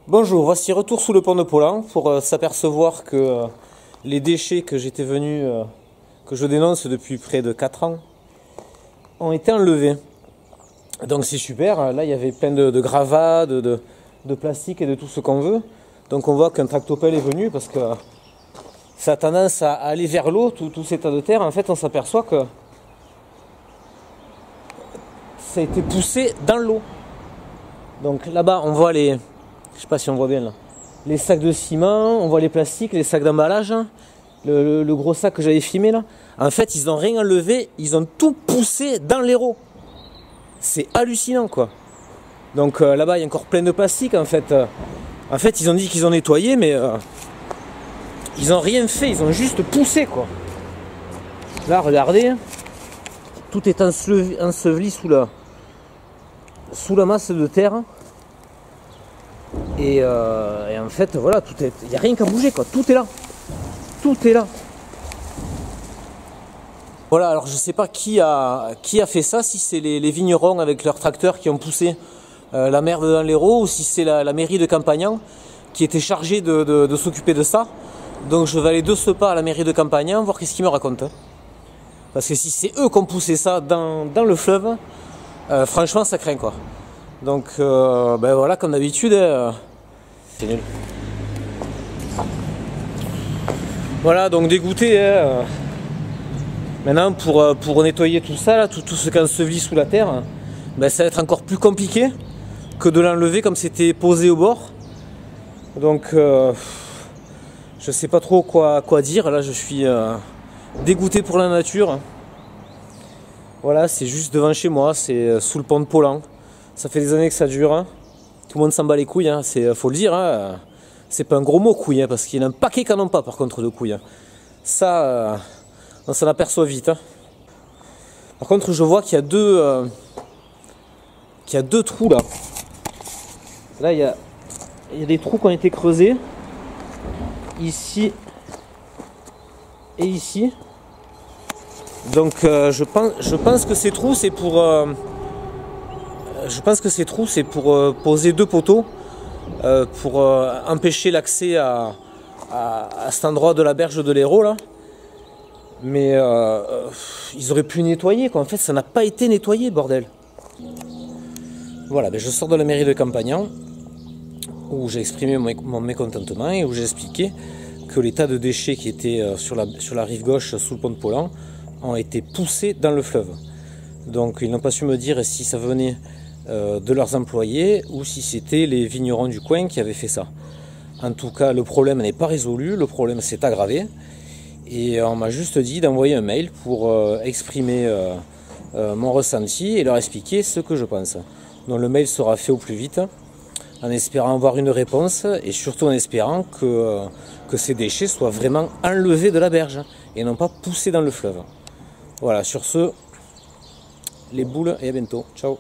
Bonjour, voici retour sous le pont de Poland pour s'apercevoir que les déchets que j'étais venu, que je dénonce depuis près de 4 ans, ont été enlevés. Donc c'est super, là il y avait plein de gravats, de plastique et de tout ce qu'on veut. Donc on voit qu'un tractopelle est venu parce que ça a tendance à aller vers l'eau, tout ces tas de terre. En fait on s'aperçoit que ça a été poussé dans l'eau. Donc là-bas on voit les... Je sais pas si on voit bien là. Les sacs de ciment, on voit les plastiques, les sacs d'emballage, hein, le gros sac que j'avais filmé là. En fait, ils n'ont rien enlevé, ils ont tout poussé dans l'Hérault. C'est hallucinant quoi. Donc là-bas, il y a encore plein de plastique en fait. En fait, ils ont dit qu'ils ont nettoyé, mais ils n'ont rien fait, ils ont juste poussé quoi. Là, regardez, tout est enseveli sous la masse de terre. Et en fait, voilà, il n'y a rien qu'à bouger, quoi. Tout est là. Tout est là. Voilà, alors je sais pas qui a fait ça, si c'est les vignerons avec leurs tracteurs qui ont poussé la merde dans l'Hérault, ou si c'est la mairie de Campagnan qui était chargée de s'occuper de ça. Donc je vais aller de ce pas à la mairie de Campagnan, voir qu'est-ce qu'ils me racontent. Parce que si c'est eux qui ont poussé ça dans le fleuve, franchement ça craint quoi. Donc ben voilà, comme d'habitude, c'est nul. Voilà, donc dégoûté. Maintenant pour nettoyer tout ça, là, tout ce qui est enseveli sous la terre, ben, ça va être encore plus compliqué que de l'enlever comme c'était posé au bord. Donc je sais pas trop quoi dire. Là je suis dégoûté pour la nature. Voilà, c'est juste devant chez moi, c'est sous le pont de Poland. Ça fait des années que ça dure, hein. Tout le monde s'en bat les couilles, hein. Faut le dire, hein. C'est pas un gros mot couille, hein, parce qu'il y en a un paquet qui n'en ont pas par contre de couilles. Hein. Ça, on s'en aperçoit vite. Hein. Par contre, je vois qu'il y a deux trous là. Là, il y a des trous qui ont été creusés, ici et ici. Donc, je pense que ces trous, c'est pour... poser deux poteaux pour empêcher l'accès à cet endroit de la berge de l'Hérault là. Mais ils auraient pu nettoyer quoi. En fait, ça n'a pas été nettoyé, bordel. Voilà, ben je sors de la mairie de Campagnan où j'ai exprimé mon mécontentement et où j'ai expliqué que les tas de déchets qui étaient sur la rive gauche sous le pont de Poland ont été poussés dans le fleuve. Donc ils n'ont pas su me dire si ça venait de leurs employés ou si c'était les vignerons du coin qui avaient fait ça. En tout cas, le problème n'est pas résolu, le problème s'est aggravé et on m'a juste dit d'envoyer un mail pour exprimer mon ressenti et leur expliquer ce que je pense. Donc le mail sera fait au plus vite en espérant avoir une réponse et surtout en espérant que ces déchets soient vraiment enlevés de la berge et non pas poussés dans le fleuve. Voilà, sur ce, les boules et à bientôt. Ciao.